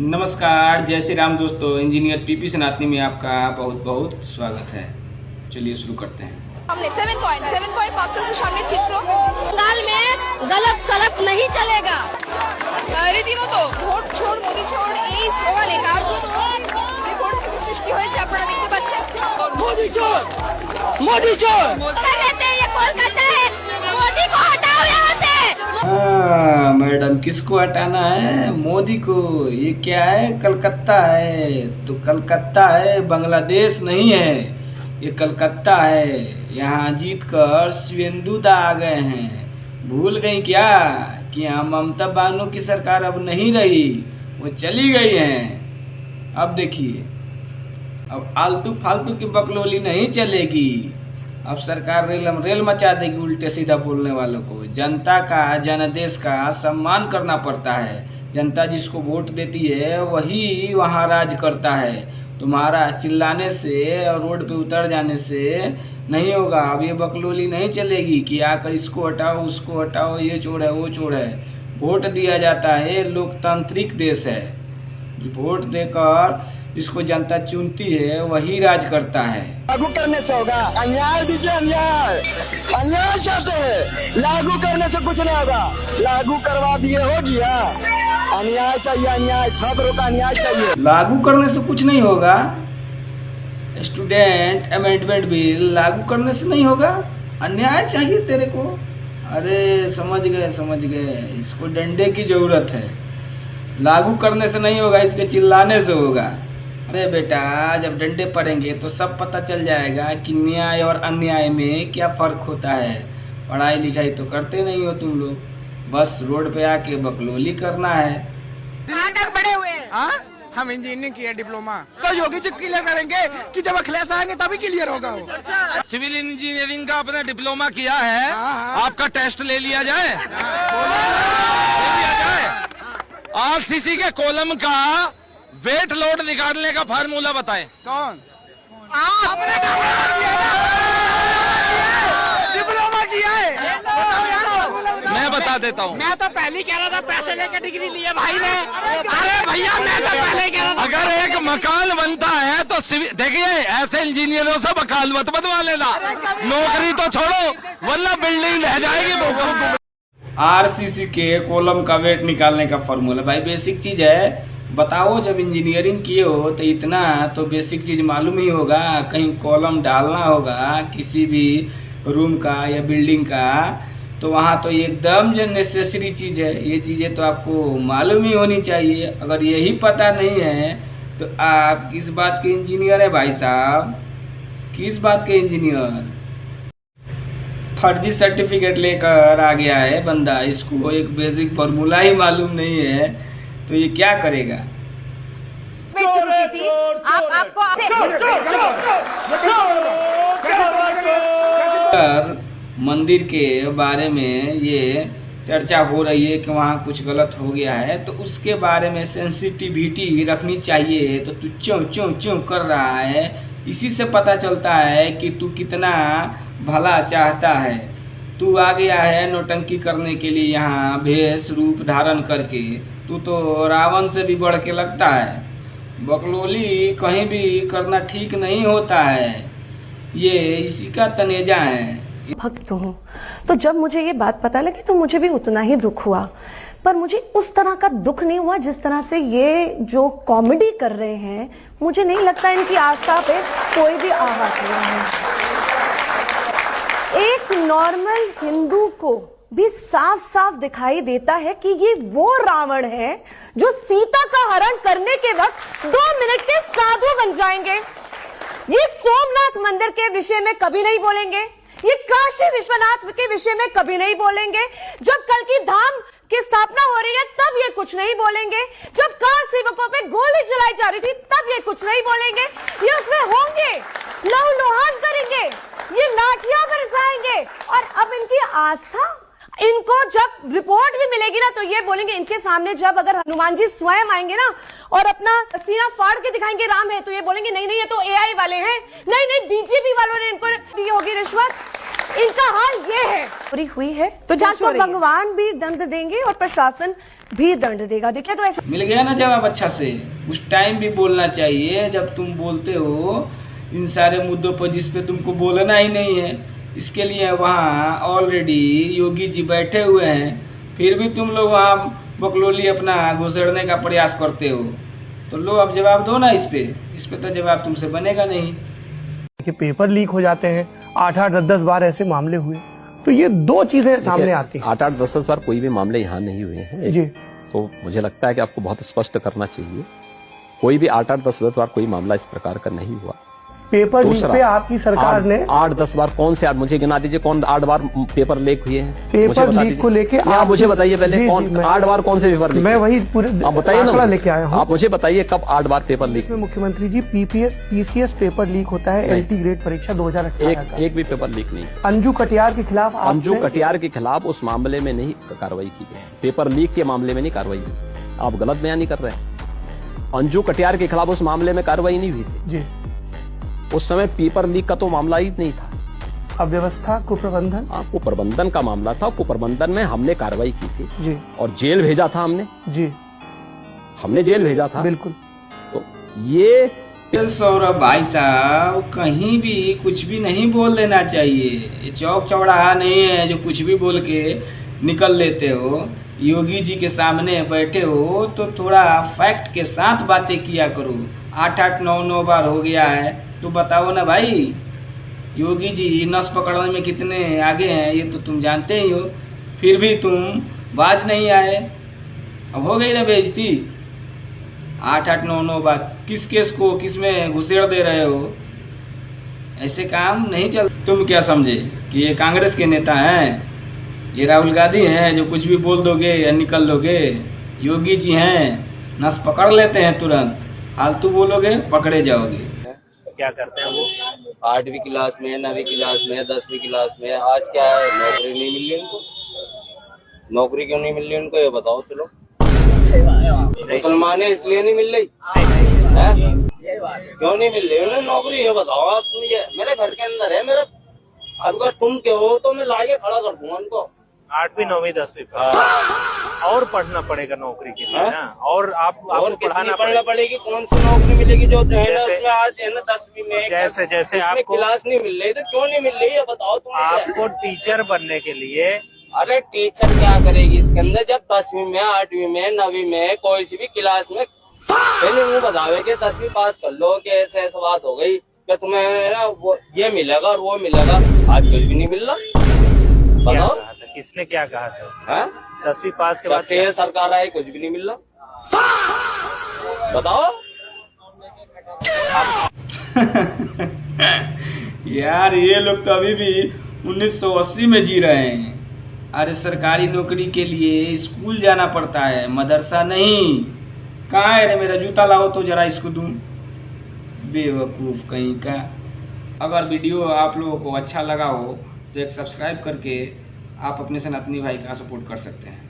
नमस्कार, जय श्री राम दोस्तों। इंजीनियर पीपी सनातनी में आपका बहुत बहुत स्वागत है। चलिए शुरू करते हैं। हमने 7 पॉइंट बॉक्सेस के सामने चित्रों बंगाल में गलत सलत नहीं चलेगा রীতিমতো ভোট ছোড় মোদি ছোড় এই স্লোগানে কার্যত যে পরিস্থিতি সৃষ্টি হয়েছে আপনারা দেখতে পাচ্ছেন। মোদি চোর মোদি চোর कहते हैं ये कोलकाता है, मोदी को हटाओ यहाँ से। मैडम, किसको हटाना है? मोदी को। ये क्या है? कलकत्ता है तो कलकत्ता है, बांग्लादेश नहीं है। ये कलकत्ता है। यहाँ जीतकर शिवेंदुदा आ गए हैं। भूल गई क्या कि यहाँ ममता बानो की सरकार अब नहीं रही, वो चली गई हैं। अब देखिए, अब आलतू फालतू की बकलोली नहीं चलेगी। अब सरकार रेल मचा देगी उल्टे सीधा बोलने वालों को। जनता का, जनादेश का सम्मान करना पड़ता है। जनता जिसको वोट देती है वही वहाँ राज करता है। तुम्हारा चिल्लाने से और रोड पे उतर जाने से नहीं होगा। अब ये बकलोली नहीं चलेगी कि आकर इसको हटाओ उसको हटाओ, ये चोर है वो चोर है। वोट दिया जाता है, लोकतांत्रिक देश है। वोट देकर जिसको जनता चुनती है वही राज करता है। लागू करने से होगा? अन्याय दीजिए, अन्याय अन्याय चाहते हैं। लागू करने से कुछ नहीं होगा। लागू करवा दिए हो गया। अन्याय चाहिए, अन्याय, छात्रों का अन्याय चाहिए। लागू करने से कुछ नहीं होगा। स्टूडेंट अमेंडमेंट बिल लागू करने से नहीं होगा। अन्याय चाहिए तेरे को। अरे समझ गए। इसको डंडे की जरूरत है। लागू करने से नहीं होगा, इसके चिल्लाने से होगा। अरे बेटा, जब डंडे पड़ेंगे तो सब पता चल जाएगा कि न्याय और अन्याय में क्या फर्क होता है। पढ़ाई लिखाई तो करते नहीं हो तुम लोग, बस रोड पे आके बकलोली करना है। कहाँ तक बढ़े हुए हैं? हाँ? हम इंजीनियरिंग किया डिप्लोमा, तो योगी जी क्लियर करेंगे कि जब अखिलेश आएंगे तभी क्लियर होगा वो। सिविल इंजीनियरिंग का अपना डिप्लोमा किया है। आपका टेस्ट ले लिया जाए। आरसीसी के कॉलम का वेट लोड निकालने का फार्मूला बताएं। कौन? आपने डिप्लोमा किया है? मैं बता देता हूँ। मैं तो पहले कह रहा था पैसे लेकर डिग्री लिए भाई ने। अरे भैया, मैं तो पहले कह रहा था। अगर एक मकान बनता है तो देखिए, ऐसे इंजीनियरों से मकान मत बनवा लेना। नौकरी तो छोड़ो, वरना बिल्डिंग रह जाएगी। आरसीसी के कॉलम का वेट निकालने का फॉर्मूला भाई बेसिक चीज़ है। बताओ, जब इंजीनियरिंग किए हो तो इतना तो बेसिक चीज़ मालूम ही होगा। कहीं कॉलम डालना होगा किसी भी रूम का या बिल्डिंग का, तो वहाँ तो एकदम जो नेसेसरी चीज़ है, ये चीज़ें तो आपको मालूम ही होनी चाहिए। अगर यही पता नहीं है तो आप किस बात के इंजीनियर है भाई साहब? किस बात के इंजीनियर? फर्जी सर्टिफिकेट लेकर आ गया है बंदा, इसको एक बेसिक फार्मूला ही मालूम नहीं है तो ये क्या करेगा? मंदिर के बारे में ये चर्चा हो रही है कि वहाँ कुछ गलत हो गया है, तो उसके बारे में सेंसिटिविटी रखनी चाहिए। तो तू क्यों कर रहा है? इसी से पता चलता है कि तू कितना भला चाहता है। तू आ गया है नौटंकी करने के लिए यहाँ भेष रूप धारण करके। तू तो रावण से भी बढ़ के लगता है। बकलोली कहीं भी करना ठीक नहीं होता है। ये इसी का तनेजा है। भक्त हूँ, तो जब मुझे ये बात पता लगी तो मुझे भी उतना ही दुख हुआ, पर मुझे उस तरह का दुख नहीं हुआ जिस तरह से ये जो कॉमेडी कर रहे हैं। मुझे नहीं लगता इनकी आस्था पे कोई भी आहत हुआ है। एक नॉर्मल हिंदू को भी साफ साफ दिखाई देता है कि ये वो रावण है जो सीता का हरण करने के वक्त 2 मिनट के साधु बन जाएंगे। ये सोमनाथ मंदिर के विषय में कभी नहीं बोलेंगे। ये काशी विश्वनाथ के विषय में कभी नहीं बोलेंगे। जब कल की धाम की स्थापना हो रही है तब ये कुछ नहीं बोलेंगे। जब कार सेवकों पे गोली चलाई जा रही थी तब ये कुछ नहीं बोलेंगे। ये उसमें होंगे, लहूलुहान करेंगे, ये लाठियां बरसाएंगे। और अब इनकी आस्था, इनको जब रिपोर्ट भी मिलेगी ना तो ये बोलेंगे। इनके सामने जब अगर हनुमान जी स्वयं आएंगे ना और अपना सीना फाड़ के दिखाएंगे राम है, तो ये बोलेंगे नहीं ये तो एआई वाले हैं, नहीं बीजेपी वालों ने इनको दी होगी रिश्वत। इनका हाल ये है। पूरी हुई है तो जांच उसको हो रही है। भगवान भी दंड देंगे और प्रशासन भी दंड देगा। देखिए तो ऐसा मिल गया ना जवाब अच्छा से। उस टाइम भी बोलना चाहिए जब तुम बोलते हो इन सारे मुद्दों पर जिस पे तुमको बोलना ही नहीं है। इसके लिए वहाँ ऑलरेडी योगी जी बैठे हुए हैं, फिर भी तुम लोग वहाँ बकलोली अपना घुसेड़ने का प्रयास करते हो। तो लो अब जवाब दो ना इस पे तो जवाब तुमसे बनेगा नहीं। कि पेपर लीक हो जाते हैं, 8-8, 10-10 बार ऐसे मामले हुए, तो ये दो चीजें सामने आती हैं। 8-8, 10-10 बार कोई भी मामले यहाँ नहीं हुए हैं जी। तो मुझे लगता है कि आपको बहुत स्पष्ट करना चाहिए, कोई भी 8-8, 10-10 बार कोई मामला इस प्रकार का नहीं हुआ। पेपर लीक पे आपकी सरकार ने 8-10 बार कौन से 8 मुझे गिना दीजिए, कौन 8 बार पेपर लीक हुए हैं? पेपर लीक को लेके आप मुझे बताइए पहले जी, कौन जी, 8 बार कौन से पेपर लीक? मैं वही पूरे आप बताइए ना, लेके आया हूँ। आप मुझे बताइए कब 8 बार पेपर लीक? इसमें मुख्यमंत्री जी पीसीएस पेपर लीक होता है, एलटी ग्रेड परीक्षा 2018 का। एक भी पेपर लीक नहीं। अंजू कटियार के खिलाफ अंजू कटियार के खिलाफ उस मामले में नहीं कार्रवाई की गई, पेपर लीक के मामले में नहीं कार्रवाई हुई। आप गलत बयानी कर रहे हैं। अंजू कटियार के खिलाफ उस मामले में कार्रवाई नहीं हुई थी जी। उस समय पेपर लीक का तो मामला ही नहीं था। अव्यवस्था, कुप्रबंधन, कुप्रबंधन का मामला था। कुप्रबंधन में हमने कार्रवाई की थी जी, और जेल भेजा था हमने जेल भेजा था बिल्कुल। तो ये सौरभ भाई साहब कहीं भी कुछ भी नहीं बोल देना चाहिए। ये चौक चौराहा नहीं है जो कुछ भी बोल के निकल लेते हो। योगी जी के सामने बैठे हो तो थोड़ा फैक्ट के साथ बातें किया करो। 8-8, 9-9 बार हो गया है तो बताओ ना भाई, योगी जी नस पकड़ने में कितने आगे हैं ये तो तुम जानते ही हो, फिर भी तुम बाज नहीं आए। अब हो गई ना बेइज्जती। 8-8, 9-9 बार किस केस को किस में घुसेड़ दे रहे हो? ऐसे काम नहीं चल। तुम क्या समझे कि ये कांग्रेस के नेता हैं? ये राहुल गांधी हैं जो कुछ भी बोल दोगे या निकल लोगे? योगी जी हैं, नस पकड़ लेते हैं तुरंत। फालतू बोलोगे पकड़े जाओगे। क्या करते हैं वो? 8वीं क्लास में, 9वीं क्लास में, 10वीं क्लास में। आज क्या है, नौकरी नहीं मिल रही उनको। नौकरी क्यों नहीं मिल रही उनको ये बताओ। चलो मुसलमान है इसलिए नहीं मिल रही है? क्यों नहीं मिल रही उन्हें नौकरी ये बताओ आप मुझे। मेरे घर के अंदर है, मेरे अगर तुम क्यों हो तो मैं लाके खड़ा कर दूंगा उनको। 8वीं, 9वीं, 10वीं और पढ़ना पड़ेगा नौकरी के लिए ना। और आपको पढ़ना पड़ेगी। कौन सी नौकरी मिलेगी जो है ना उसमें आज है ना 10वीं में जैसे आपको क्लास नहीं मिल रही तो क्यों नहीं मिल रही है बताओ तुम। आपको टीचर बनने के लिए। अरे टीचर क्या करेगी इसके अंदर जब 10वीं में, 8वीं में, 9वीं में कोई सी भी क्लास में पहले मुँह बतावे कि 10वीं पास कर लो कि ऐसे बात हो गई कि तुम्हें ना वो ये मिलेगा और वो मिलेगा। आज कुछ भी नहीं मिल रहा। बताओ किसने क्या कहा था? 10वीं पास के बाद से सरकार आई कुछ भी नहीं मिल रहा। बताओ यार ये लोग तो अभी भी 1980 में जी रहे हैं। अरे सरकारी नौकरी के लिए स्कूल जाना पड़ता है, मदरसा नहीं। कहाँ है रे मेरा जूता लाओ तो जरा इसको दूं। बेवकूफ़ कहीं का। अगर वीडियो आप लोगों को अच्छा लगा हो तो एक सब्सक्राइब करके आप अपने सनातनी भाई का सपोर्ट कर सकते हैं।